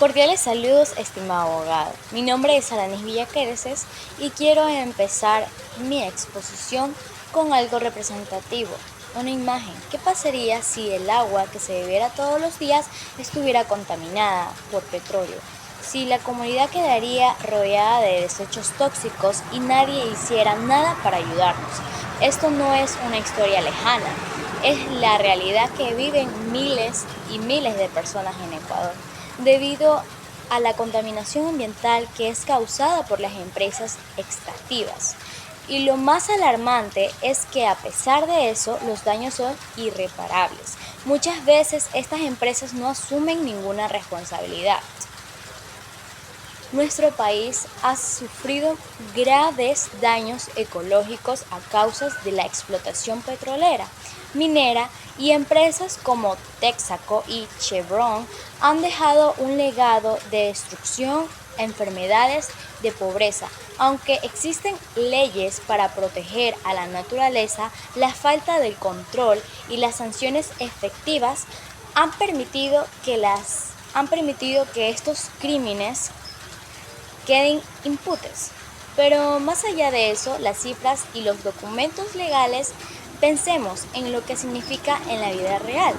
Cordiales saludos, estimado abogado. Mi nombre es Aranis Villaquereces y quiero empezar mi exposición con algo representativo, una imagen. ¿Qué pasaría si el agua que se bebiera todos los días estuviera contaminada por petróleo? Si la comunidad quedaría rodeada de desechos tóxicos y nadie hiciera nada para ayudarnos. Esto no es una historia lejana, es la realidad que viven miles y miles de personas en Ecuador, debido a la contaminación ambiental que es causada por las empresas extractivas. Y lo más alarmante es que a pesar de eso, los daños son irreparables. Muchas veces estas empresas no asumen ninguna responsabilidad. Nuestro país ha sufrido graves daños ecológicos a causa de la explotación petrolera, minera y empresas como Texaco y Chevron han dejado un legado de destrucción, enfermedades, de pobreza. Aunque existen leyes para proteger a la naturaleza, la falta de control y las sanciones efectivas han permitido que estos crímenes queden impunes. Pero más allá de eso, las cifras y los documentos legales, pensemos en lo que significa en la vida real.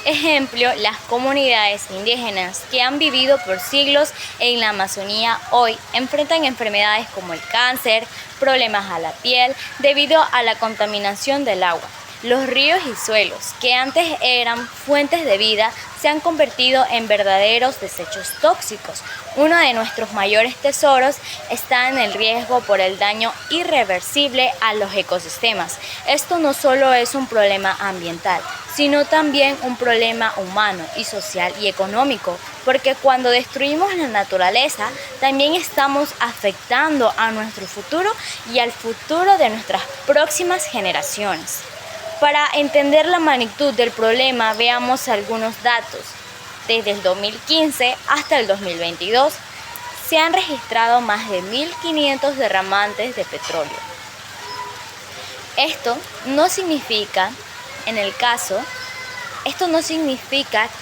Ejemplo, las comunidades indígenas que han vivido por siglos en la Amazonía hoy enfrentan enfermedades como el cáncer, problemas a la piel debido a la contaminación del agua. Los ríos y suelos, que antes eran fuentes de vida, se han convertido en verdaderos desechos tóxicos. Uno de nuestros mayores tesoros está en el riesgo por el daño irreversible a los ecosistemas. Esto no solo es un problema ambiental, sino también un problema humano y social y económico, porque cuando destruimos la naturaleza, también estamos afectando a nuestro futuro y al futuro de nuestras próximas generaciones. Para entender la magnitud del problema, veamos algunos datos. Desde el 2015 hasta el 2022, se han registrado más de 1.500 derramantes de petróleo. Esto no significa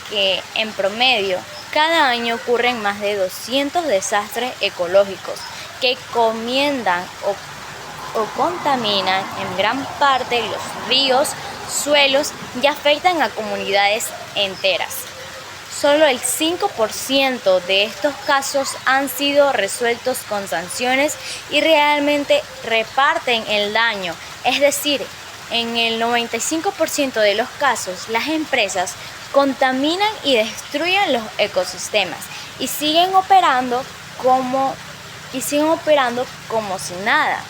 que en promedio cada año ocurren más de 200 desastres ecológicos que contaminan en gran parte los ríos, suelos y afectan a comunidades enteras. Solo el 5% de estos casos han sido resueltos con sanciones y realmente reparten el daño, es decir, en el 95% de los casos las empresas contaminan y destruyen los ecosistemas y siguen operando como si nada.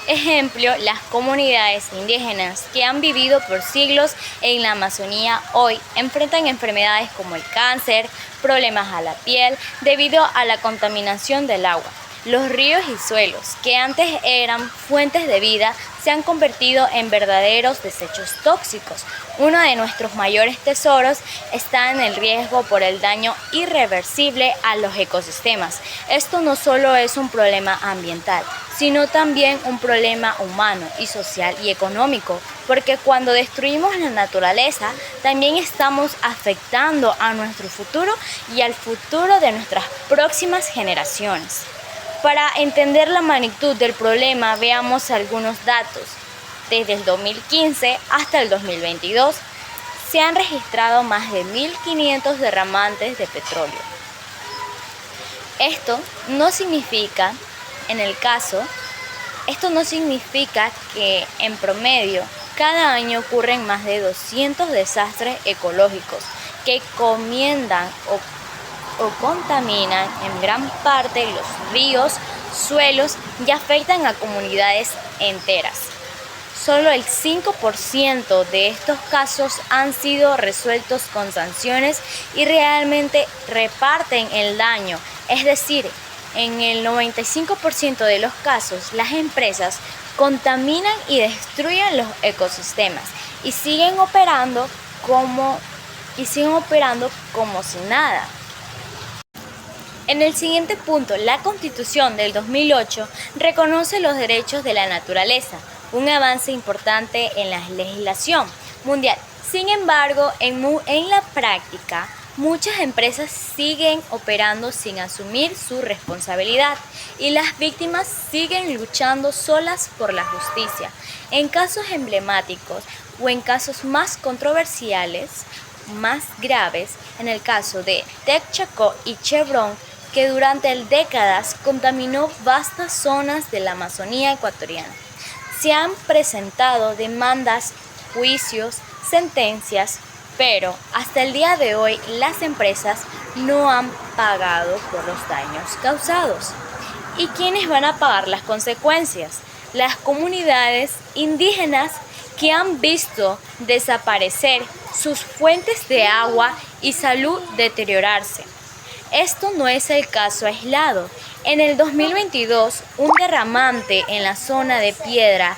Ejemplo, las comunidades indígenas que han vivido por siglos en la Amazonía hoy enfrentan enfermedades como el cáncer, problemas a la piel debido a la contaminación del agua. Los ríos y suelos, que antes eran fuentes de vida, se han convertido en verdaderos desechos tóxicos. Uno de nuestros mayores tesoros está en el riesgo por el daño irreversible a los ecosistemas. Esto no solo es un problema ambiental, sino también un problema humano y social y económico, porque cuando destruimos la naturaleza, también estamos afectando a nuestro futuro y al futuro de nuestras próximas generaciones. Para entender la magnitud del problema, veamos algunos datos. Desde el 2015 hasta el 2022, se han registrado más de 1.500 derramantes de petróleo. Esto no significa que en promedio cada año ocurren más de 200 desastres ecológicos que contaminan en gran parte los ríos, suelos y afectan a comunidades enteras. Solo el 5% de estos casos han sido resueltos con sanciones y realmente reparten el daño, es decir, en el 95% de los casos las empresas contaminan y destruyen los ecosistemas y siguen operando como si nada. En el siguiente punto, la Constitución del 2008 reconoce los derechos de la naturaleza, un avance importante en la legislación mundial. Sin embargo, en la práctica, muchas empresas siguen operando sin asumir su responsabilidad y las víctimas siguen luchando solas por la justicia. En casos emblemáticos o en casos más controversiales, más graves, en el caso de Texaco y Chevron, que durante décadas contaminó vastas zonas de la Amazonía ecuatoriana. Se han presentado demandas, juicios, sentencias, pero hasta el día de hoy las empresas no han pagado por los daños causados. ¿Y quiénes van a pagar las consecuencias? Las comunidades indígenas que han visto desaparecer sus fuentes de agua y salud deteriorarse. Esto no es el caso aislado. En el 2022, un derramante en la zona de Piedra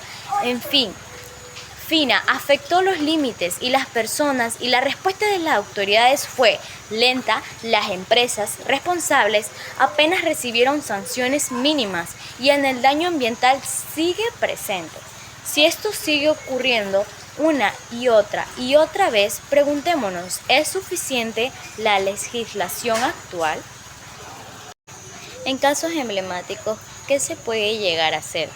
Fina afectó los límites y las personas, y la respuesta de las autoridades fue lenta. Las empresas responsables apenas recibieron sanciones mínimas y el daño ambiental sigue presente. Si esto sigue ocurriendo una y otra vez, preguntémonos, ¿es suficiente la legislación actual? En casos emblemáticos, ¿qué se puede llegar a hacer?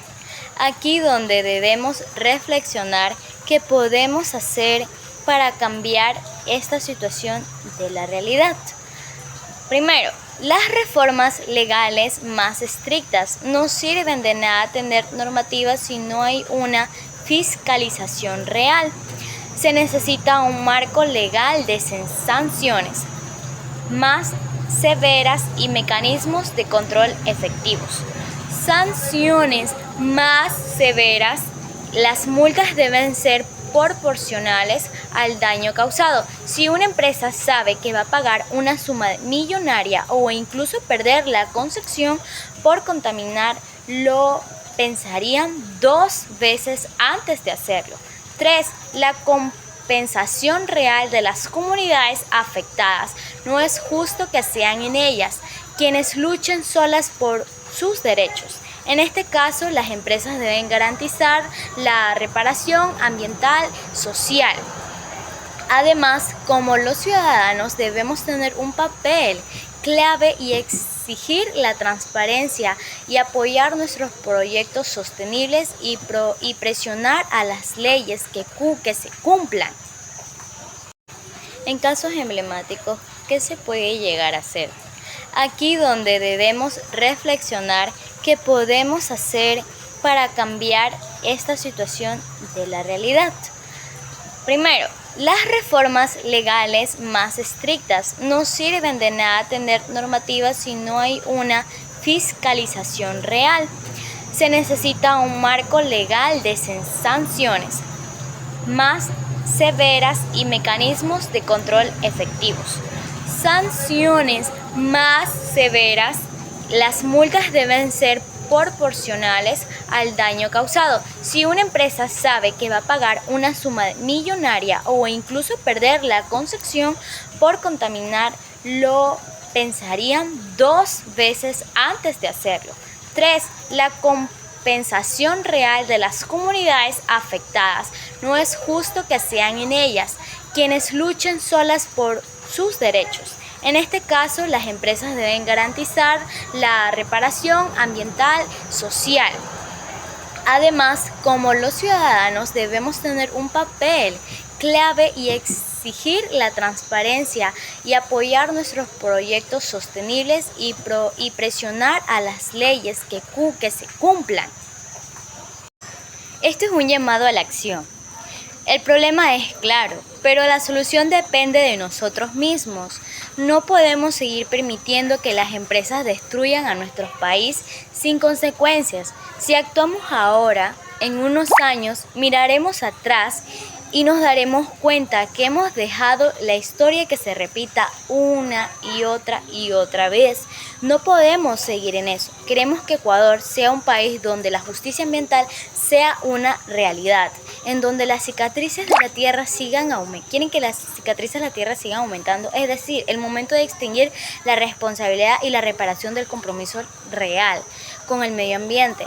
Aquí donde debemos reflexionar qué podemos hacer para cambiar esta situación de la realidad. Primero, las reformas legales más estrictas. No sirven de nada tener normativas si no hay una fiscalización real. Se necesita un marco legal de sanciones más severas y mecanismos de control efectivos. Sanciones más severas. Las multas deben ser proporcionales al daño causado. Si una empresa sabe que va a pagar una suma millonaria o incluso perder la concesión por contaminar, lo pensarían 2 veces antes de hacerlo. 3. La compensación real de las comunidades afectadas. No es justo que sean en ellas quienes luchen solas por sus derechos. En este caso, las empresas deben garantizar la reparación ambiental, social. Además, como los ciudadanos debemos tener un papel clave y exigir la transparencia y apoyar nuestros proyectos sostenibles y presionar a las leyes que se cumplan. En casos emblemáticos, ¿qué se puede llegar a hacer? Aquí donde debemos reflexionar qué podemos hacer para cambiar esta situación de la realidad. Primero, las reformas legales más estrictas. No sirven de nada tener normativas si no hay una fiscalización real. Se necesita un marco legal de sanciones más severas y mecanismos de control efectivos. Sanciones más severas. Las multas deben ser proporcionales al daño causado. Si una empresa sabe que va a pagar una suma millonaria o incluso perder la concesión por contaminar, lo pensarían 2 veces antes de hacerlo. 3. La compensación real de las comunidades afectadas. No es justo que sean en ellas quienes luchen solas por sus derechos. En este caso, las empresas deben garantizar la reparación ambiental, social. Además, como los ciudadanos debemos tener un papel clave y exigir la transparencia y apoyar nuestros proyectos sostenibles y presionar a las leyes que se cumplan. Esto es un llamado a la acción. El problema es claro, pero la solución depende de nosotros mismos. No podemos seguir permitiendo que las empresas destruyan a nuestro país sin consecuencias. Si actuamos ahora, en unos años miraremos atrás y nos daremos cuenta que hemos dejado la historia que se repita una y otra vez. No podemos seguir en eso. Queremos que Ecuador sea un país donde la justicia ambiental sea una realidad, en donde las cicatrices de la tierra sigan aumentando. Quieren que las cicatrices de la tierra sigan aumentando, es decir, el momento de extinguir la responsabilidad y la reparación del compromiso real con el medio ambiente.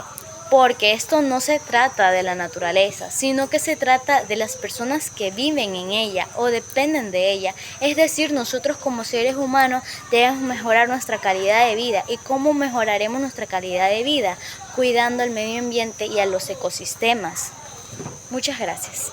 porque esto no se trata de la naturaleza, sino que se trata de las personas que viven en ella o dependen de ella. Es decir, nosotros como seres humanos debemos mejorar nuestra calidad de vida. ¿Y cómo mejoraremos nuestra calidad de vida? Cuidando el medio ambiente y a los ecosistemas. Muchas gracias.